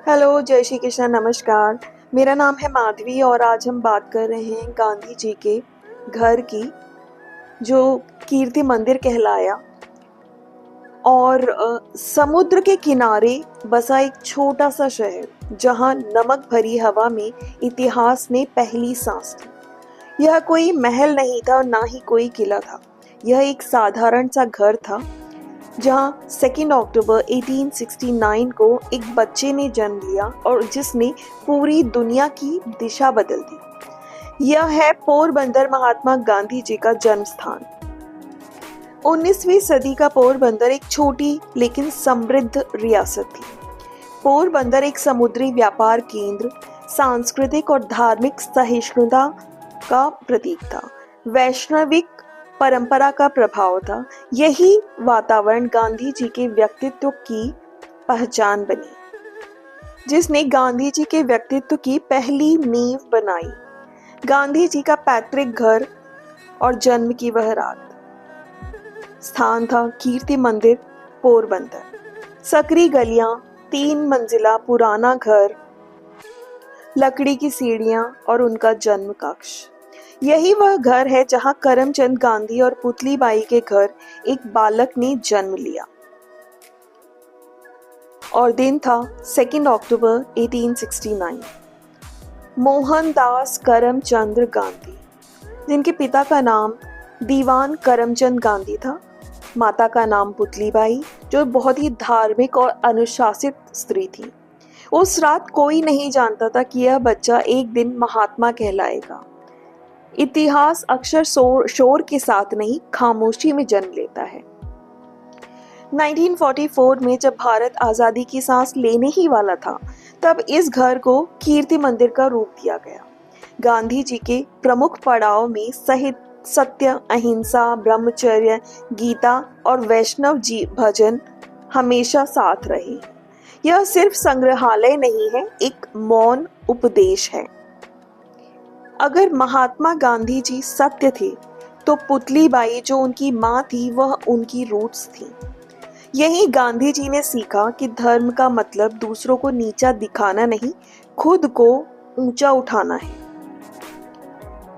Hello, जय श्री कृष्ण, नमस्कार। मेरा नाम है माधवी और आज हम बात कर रहे हैं गांधी जी के घर की, जो कीर्ति मंदिर कहलाया और समुद्र के किनारे बसा एक छोटा सा शहर जहां नमक भरी हवा में इतिहास ने पहली सांस ली। यह कोई महल नहीं था और ना ही कोई किला था। यह एक साधारण सा घर था जहां 2 अक्टूबर 1869 को एक बच्चे ने जन्म लिया और जिसने पूरी दुनिया की दिशा बदल दी। यह है पोरबंदर महात्मा गांधी जी का जन्म स्थान। 19वीं सदी का पोरबंदर एक छोटी लेकिन समृद्ध रियासत थी। पोरबंदर एक समुद्री व्यापार केंद्र, सांस्कृतिक और धार्मिक सहिष्णुता का प्रतीक था। वैश्विक परंपरा का प्रभाव था। यही वातावरण गांधी जी के व्यक्तित्व की पहचान बनी, जिसने गांधी जी के व्यक्तित्व की पहली नींव बनाई। गांधी जी का पैतृक घर और जन्म की वह रात स्थान था कीर्ति मंदिर, पोरबंदर। सकरी गलियां, 3 मंजिला पुराना घर, लकड़ी की सीढ़ियां और उनका जन्म कक्ष। यही वह घर है जहां करमचंद गांधी और पुतलीबाई के घर एक बालक ने जन्म लिया। और दिन था 2 अक्टूबर 1869। मोहनदास करमचंद गांधी, जिनके पिता का नाम दीवान करमचंद गांधी था, माता का नाम पुतलीबाई, जो बहुत ही धार्मिक और अनुशासित स्त्री थी। उस रात कोई नहीं जानता था कि यह बच्चा एक दिन महात्मा कहलाएगा। इतिहास अक्सर शोर के साथ नहीं, खामोशी में जन्म लेता है। 1944 में जब भारत आजादी की सांस लेने ही वाला था, तब इस घर को कीर्ति मंदिर का रूप दिया गया। गांधी जी के प्रमुख पड़ाव में सत्य, अहिंसा, ब्रह्मचर्य, गीता और वैष्णव जी भजन हमेशा साथ रहे। यह सिर्फ संग्रहालय नहीं है, एक मौन उपदेश है। अगर महात्मा गांधी जी सत्य थे, तो पुतलीबाई जो उनकी माँ थी वह उनकी रूट्स थी। यही गांधी जी ने सीखा कि धर्म का मतलब दूसरों को नीचा दिखाना नहीं, खुद को ऊंचा उठाना है।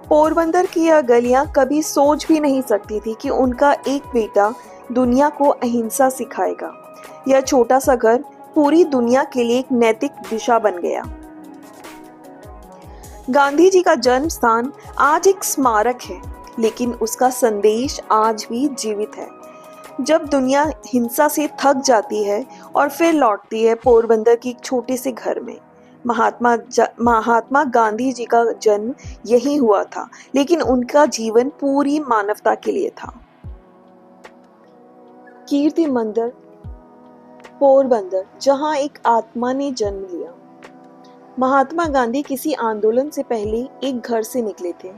पोरबंदर की यह गलियां कभी सोच भी नहीं सकती थी कि उनका एक बेटा दुनिया को अहिंसा सिखाएगा। यह छोटा सा घर पूरी दुनिया के लिए एक नैतिक दिशा बन गया। गांधी जी का जन्म स्थान आज एक स्मारक है, लेकिन उसका संदेश आज भी जीवित है। जब दुनिया हिंसा से थक जाती है और फिर लौटती है पोरबंदर के एक छोटे से घर में। महात्मा गांधी जी का जन्म यही हुआ था, लेकिन उनका जीवन पूरी मानवता के लिए था। कीर्ति मंदिर, पोरबंदर, जहां एक आत्मा ने जन्म लिया। महात्मा गांधी किसी आंदोलन से पहले एक घर से निकले थे।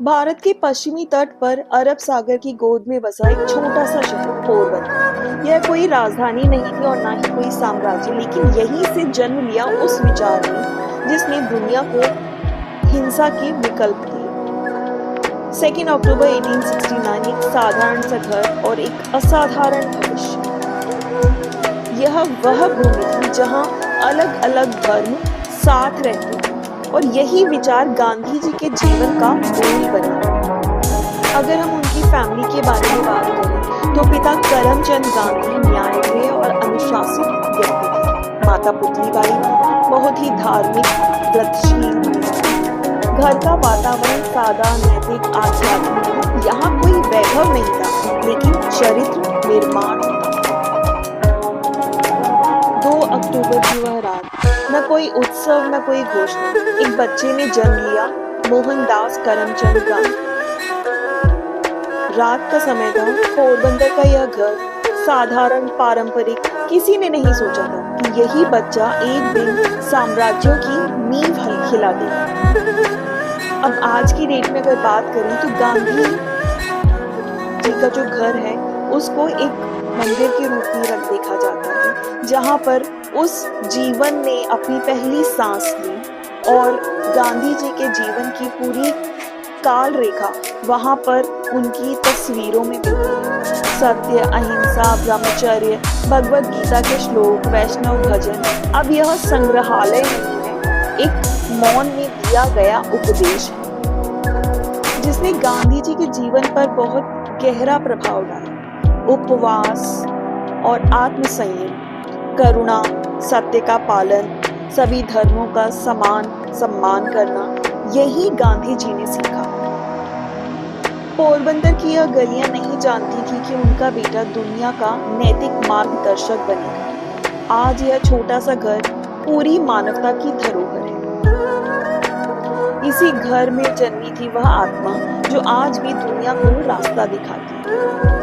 भारत के पश्चिमी तट पर अरब सागर की गोद में बसा एक छोटा सा शहर पोरबंदर। यह कोई राजधानी नहीं थी और ना ही कोई साम्राज्य, लेकिन यहीं से जन्म लिया उस विचार ने जिसने दुनिया को हिंसा के विकल्प दिए। 2 अक्टूबर 1869 एक साधारण सा घर और एक असाधारण भविष्य। यह वह भूमि थी जहां अलग अलग धर्म साथ रहते थे और यही विचार गांधी जी के जीवन का मूल बना। अगर हम उनकी फैमिली के बारे में बात करें तो पिता करमचंद गांधी न्यायप्रिय और अनुशासित व्यक्ति थे। माता पुतलीबाई बहुत ही धार्मिक, व्रतशील महिला। घर का वातावरण सादा, नैतिक, आध्यात्मिक था। यहाँ कोई वैभव नहीं था, लेकिन चरित्र निर्माण होता। 2 अक्टूबर की वह रात, न कोई उत्सव न कोई घोषणा, एक बच्चे ने जन्म लिया, मोहनदास करमचंद गांधी। रात का समय था। पोरबंदर का यह घर साधारण, पारंपरिक, किसी ने नहीं सोचा था कि यही बच्चा एक दिन साम्राज्यों की नींव खिला देगा। अब आज की डेट में अगर बात करें तो गांधी जी का जो घर है उसको एक मंदिर के रूप में देखा जाता है, जहां पर उस जीवन ने अपनी पहली सांस ली और गांधी जी के जीवन की पूरी काल रेखा वहां पर उनकी तस्वीरों में मिलती है। सत्य, अहिंसा, ब्रह्मचर्य, भगवत गीता के श्लोक, वैष्णव भजन। अब यह संग्रहालय नहीं है, एक मौन में दिया गया उपदेश है जिसने गांधी जी के जीवन पर बहुत गहरा प्रभाव डाला। उपवास और आत्मसंयम, करुणा, सत्य का पालन, सभी धर्मों का समान सम्मान करना, यही गांधी जी ने सीखा। पोरबंदर की यह गलियां नहीं जानती थी कि उनका बेटा दुनिया का नैतिक मार्गदर्शक बनेगा। आज यह छोटा सा घर पूरी मानवता की धरोहर है। इसी घर में जन्मी थी वह आत्मा जो आज भी दुनिया को रास्ता दिखाती है।